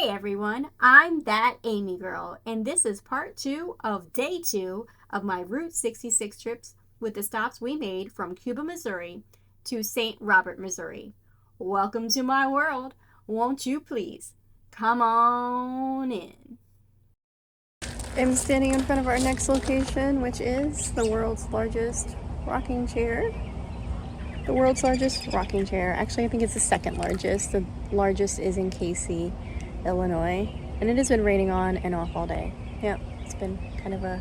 Hey everyone, I'm that Amy girl, and this is part 2 of day 2 of my Route 66 trips with the stops we made from Cuba, Missouri to St. Robert, Missouri. Welcome to my world. Won't you please come on in? I'm standing in front of our next location, which is the world's largest rocking chair. The world's largest rocking chair. Actually, I think it's the second largest. The largest is in Casey, Illinois. And it has been raining on and off all day. Yep, it's been kind of a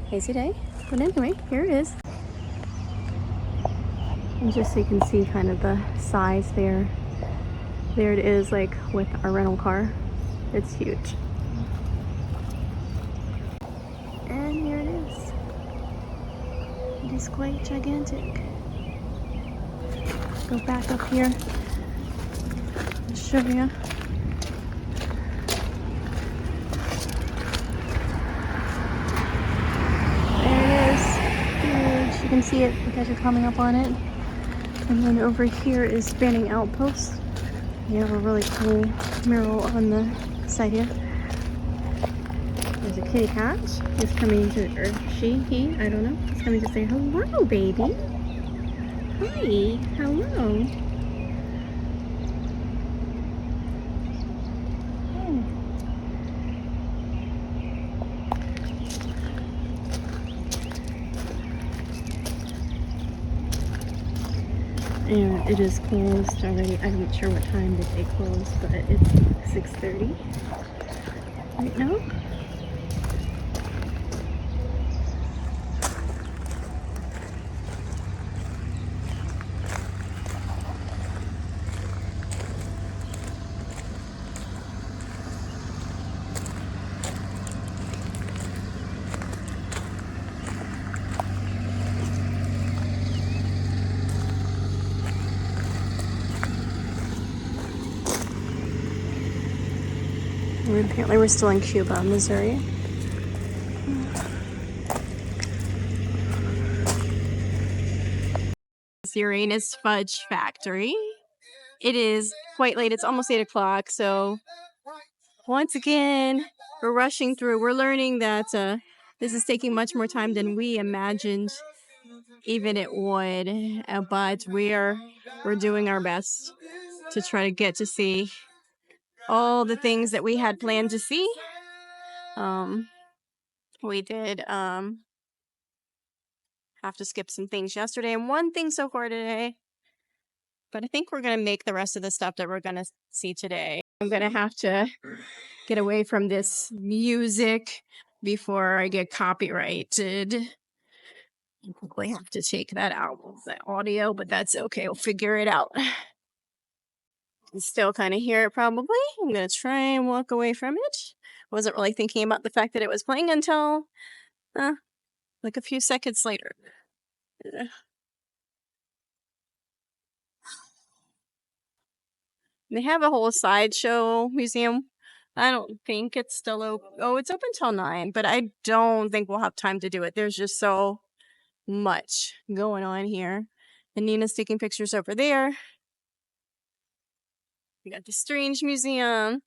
hazy day. But anyway, here it is. And just so you can see kind of the size there. There it is, like with our rental car. It's huge. And here it is. It is quite gigantic. Go back up here. I'll show you. There it is. Huge. You can see it because you're coming up on it. And then over here is Spanning Outpost. You have a really cool mural on the side here. There's a kitty cat. He's coming to, or he, I don't know. He's coming to say hello, baby. Hi, hello. Oh. And it is closed already. I'm not sure what time did they close, but it's 6:30 right now. And apparently we're still in Cuba, Missouri. Uranus Fudge Factory. It is quite late. It's almost 8 o'clock. So once again, we're rushing through. We're learning that this is taking much more time than we imagined even it would. But we're doing our best to try to get to see all the things that we had planned to see. We did have to skip some things yesterday and one thing so far today. But I think we're going to make the rest of the stuff that we're going to see today. I'm going to have to get away from this music before I get copyrighted. I'll probably have to take that out of the audio, but that's okay. We'll figure it out. You still kind of hear it probably. I'm going to try and walk away from it. Wasn't really thinking about the fact that it was playing until like a few seconds later. They have a whole sideshow museum. I don't think it's still open. Oh, it's open till 9, but I don't think we'll have time to do it. There's just so much going on here. And Nina's taking pictures over there. We got the Strange Museum.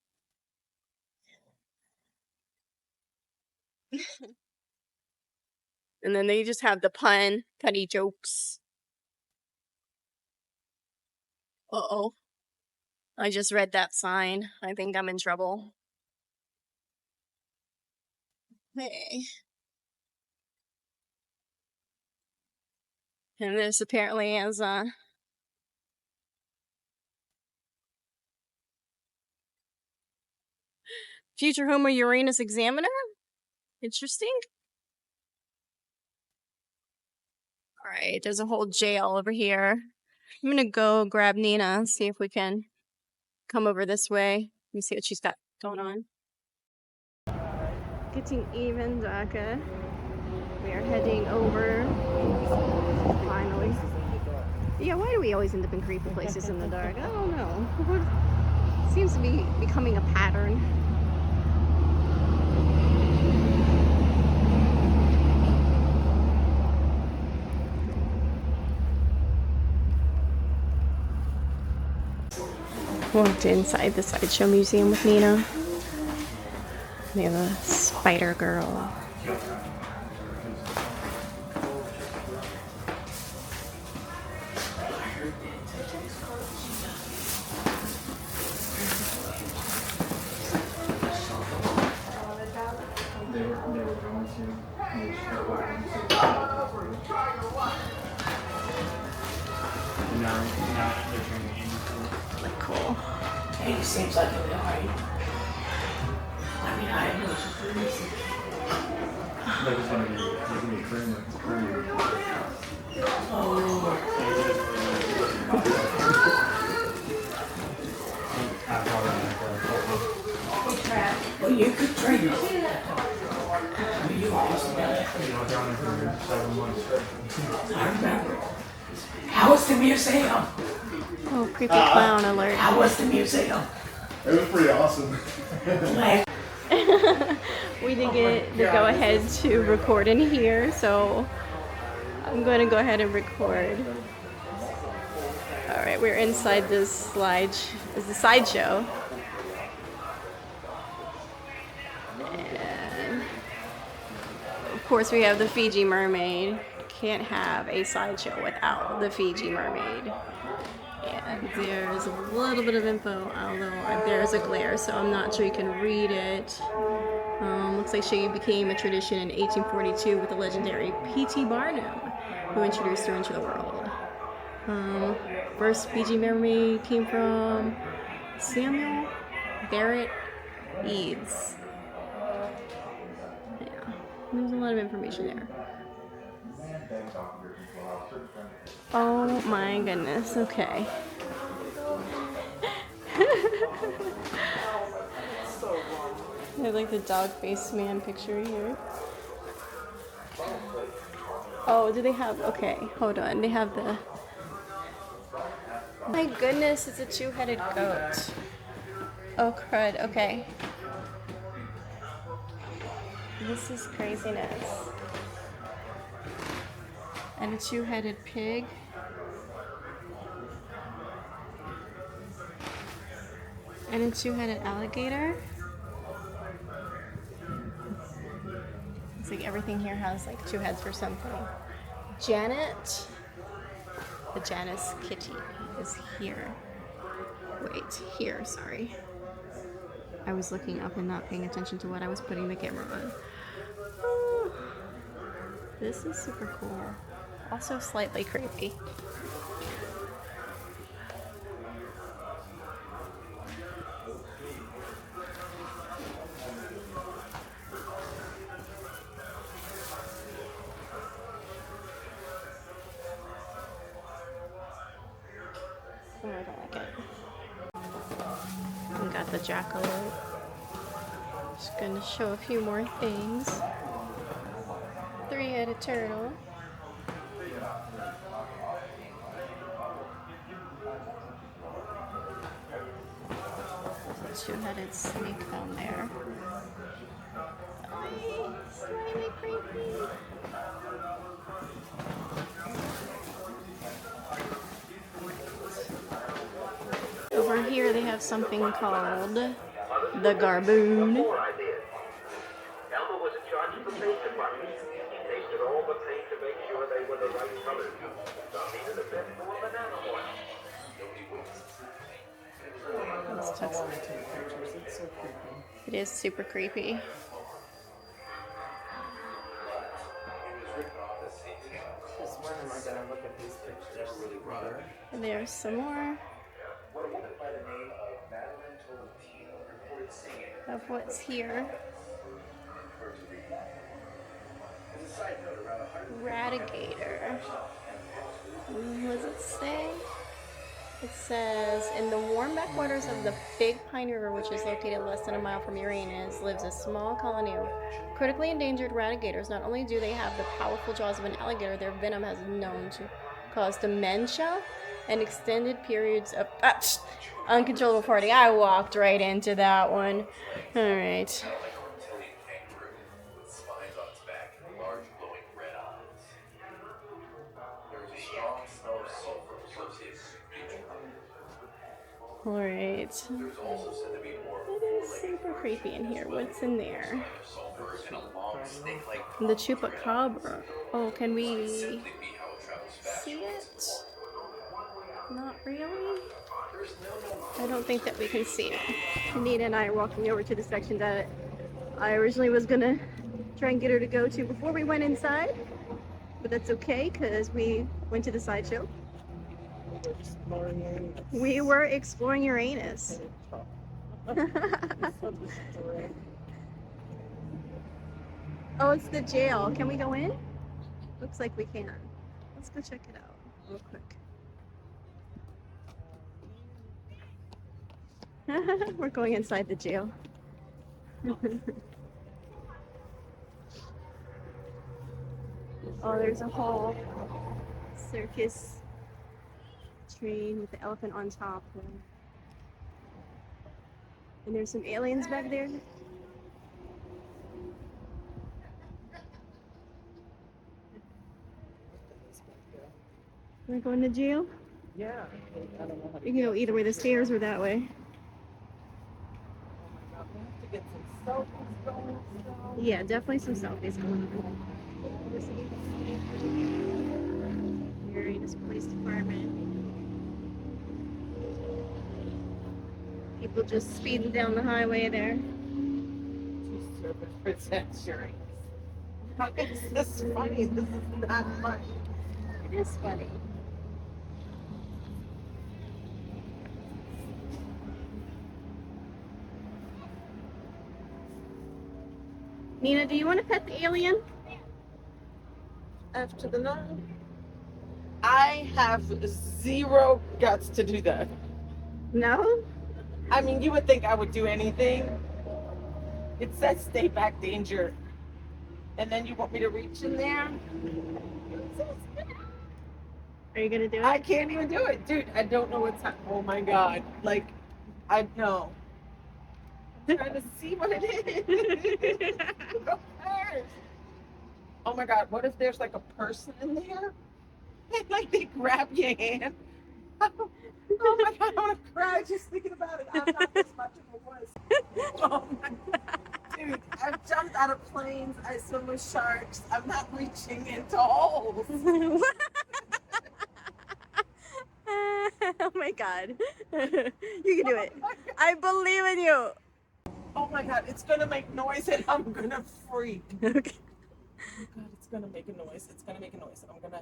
And then they just have the punny jokes. Uh-oh. I just read that sign. I think I'm in trouble. Hey. And this apparently is future home of Uranus Examiner. Interesting. All right, there's a whole jail over here. I'm gonna go grab Nina and see if we can come over this way. Let me see what she's got going on. Getting even darker. We are heading over. Finally. Yeah, why do we always end up in creepy places in the dark? I don't know. It seems to be becoming a pattern. Walked inside the Sideshow Museum with Nina. We have a spider girl. Like cool. He seems like he'll be alright. I mean, I know it's just easy. Like it's gonna be creamy. Oh. Well, you could train him. I mean, you awesome. Down there for 7 months. I remember. How was the museum? Oh, creepy clown alert. How was the museum? It was pretty awesome. Like, We didn't get the go ahead to record in here, so I'm going to go ahead and record. Alright, we're inside this sideshow. And of course, we have the Fiji mermaid. Can't have a sideshow without the Fiji mermaid. And there's a little bit of info, although there's a glare, so I'm not sure you can read it. Looks like she became a tradition in 1842 with the legendary P.T. Barnum, who introduced her into the world. First Fiji mermaid came from Samuel Barrett Eads. Yeah, there's a lot of information there. Oh my goodness, okay. I have like the dog face man picture here. Oh, do they have, okay, hold on, they have the, my goodness, it's a two-headed goat. Oh crud, okay. This is craziness. And a two-headed pig. And a two-headed alligator. It's like everything here has like two heads for something. Janet, the Janus kitty, is here. Wait, here, sorry. I was looking up and not paying attention to what I was putting the camera on. Oh, this is super cool. Also slightly creepy. Oh, I don't like it. We got the jackalope. Just gonna show a few more things. Three-headed turtle. Two-headed snake down there. Slightly creepy. Over here they have something called the garboon. Elmer was in charge of the paint department. He tasted all the paint to make sure they were the right color. Some needed a bit more banana oil. It is super creepy. And there's some more of what's here. Radigator. What does it say? It says, in the warm backwaters of the Big Pine River, which is located less than a mile from Uranus, lives a small colony of critically endangered radigators. Not only do they have the powerful jaws of an alligator, their venom has been known to cause dementia and extended periods of uncontrollable farting. I walked right into that one. All right. All right. It is super super creepy in here. What's in there? The chupacabra. Oh, can we see it? Not really. I don't think that we can see it. Anita and I are walking over to the section that I originally was gonna try and get her to go to before we went inside. But that's okay, because we went to the sideshow. We were exploring Uranus. Oh, it's the jail. Can we go in? Looks like we can. Let's go check it out real quick. We're going inside the jail. Oh, there's a whole circus train with the elephant on top. And there's some aliens back there. We're going to jail? Yeah. You can go either way, the stairs or that way. To get some selfies going. Yeah, definitely some selfies going on. Uranus Police Department. People just speeding down the highway there. Protection. How is this funny? This is not funny. It is funny. Nina, do you want to pet the alien? After the night, I have zero guts to do that. No? I mean, you would think I would do anything. It says stay back, danger. And then you want me to reach in there? Are you gonna do it? I can't even do it. Dude, I don't know what's happening. Oh my God. Like, I know. I'm trying to see what it is. Who cares? Oh my God, what if there's like a person in there? And like they grab your hand? Oh my God, I want to cry just thinking about it. I'm not as much of a wuss. Oh my God. Dude, I've jumped out of planes. I swim with sharks. I'm not reaching into holes. Oh my God. You can do it. I believe in you. Oh my God, it's gonna make noise and I'm gonna freak. Okay. Oh God, it's gonna make a noise. It's gonna make a noise. I'm gonna.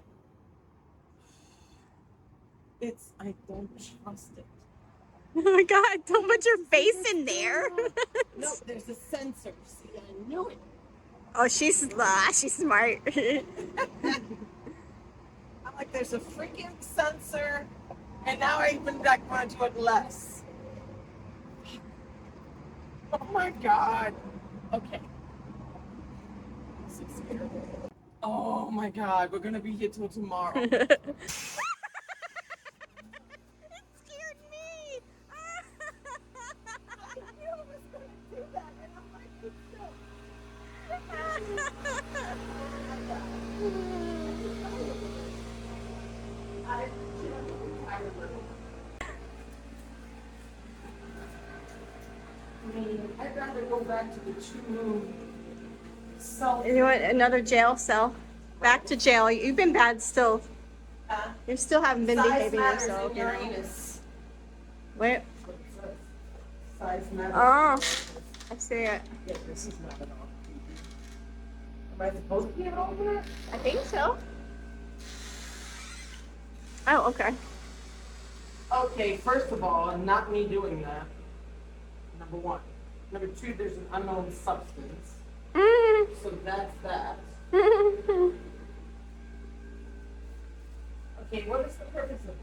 I don't trust it. Oh my God, don't put your face in there. No, there's a sensor. See, I knew it. Oh, she's smart. I'm like, there's a freaking sensor, and now I even like want to do it less. Oh my God. Okay. I'm so scared. Oh my God, we're gonna be here till tomorrow. It scared me. I knew it was gonna do that, and I'm like, it's so. I'd rather go back to the true self. You want another jail cell? Back to jail. You've been bad still. You still haven't been behaving yourself. In Uranus. Wait. Size matters. Oh, I see it. Yeah, this is not at all creepy. Am I supposed to be able to open it? I think so. Oh, okay. Okay, first of all, not me doing that. Number one. Number two, there's an unknown substance. So that's that. Okay, what is the purpose of this?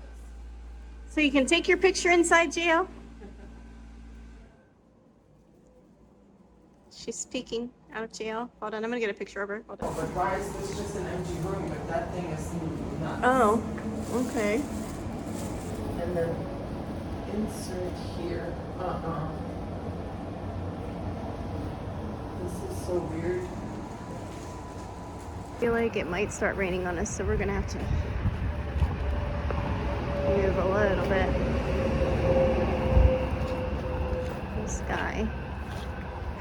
So you can take your picture inside jail? She's speaking out of jail. Hold on, I'm gonna get a picture of her. Hold on. But why is this just an empty room if that thing is nuts? Oh, okay. And then insert here. This is so weird. I feel like it might start raining on us, so we're gonna have to move a little bit. Let's guy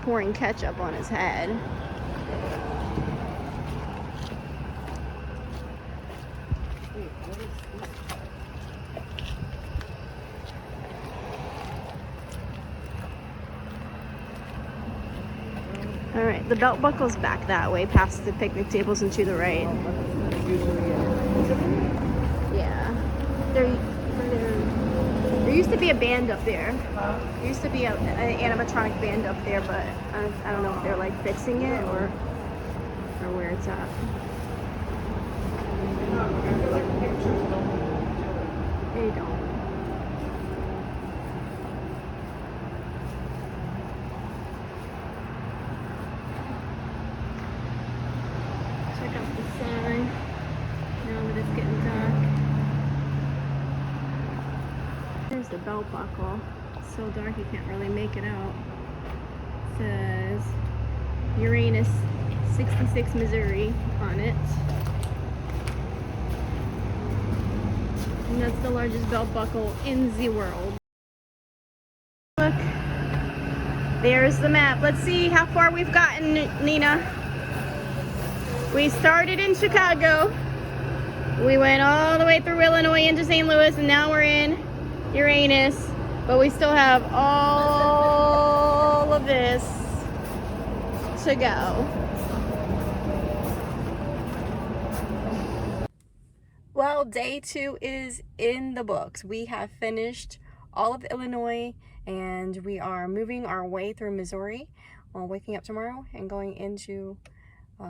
pouring ketchup on his head. All right, the belt buckle's back that way, past the picnic tables and to the right. Yeah. There used to be a band up there. There used to be an animatronic band up there, but I don't know if they're like fixing it or where it's at. They don't. Check out the sign now that it's getting dark. There's the belt buckle. It's so dark you can't really make it out. It says Uranus 66 Missouri on it. And that's the largest belt buckle in the world. Look, there's the map. Let's see how far we've gotten, Nina. We started in Chicago. We went all the way through Illinois into St. Louis, and now we're in Uranus. But we still have all of this to go. Well, day 2 is in the books. We have finished all of Illinois and we are moving our way through Missouri. Waking up tomorrow and going into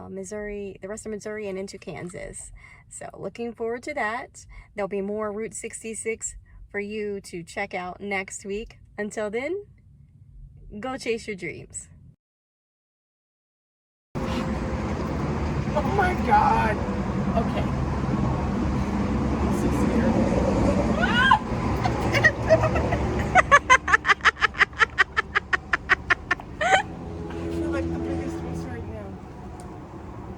Missouri, the rest of Missouri, and into Kansas. So looking forward to that. There'll be more Route 66 for you to check out next week. Until then, go chase your dreams. Oh my God. Okay.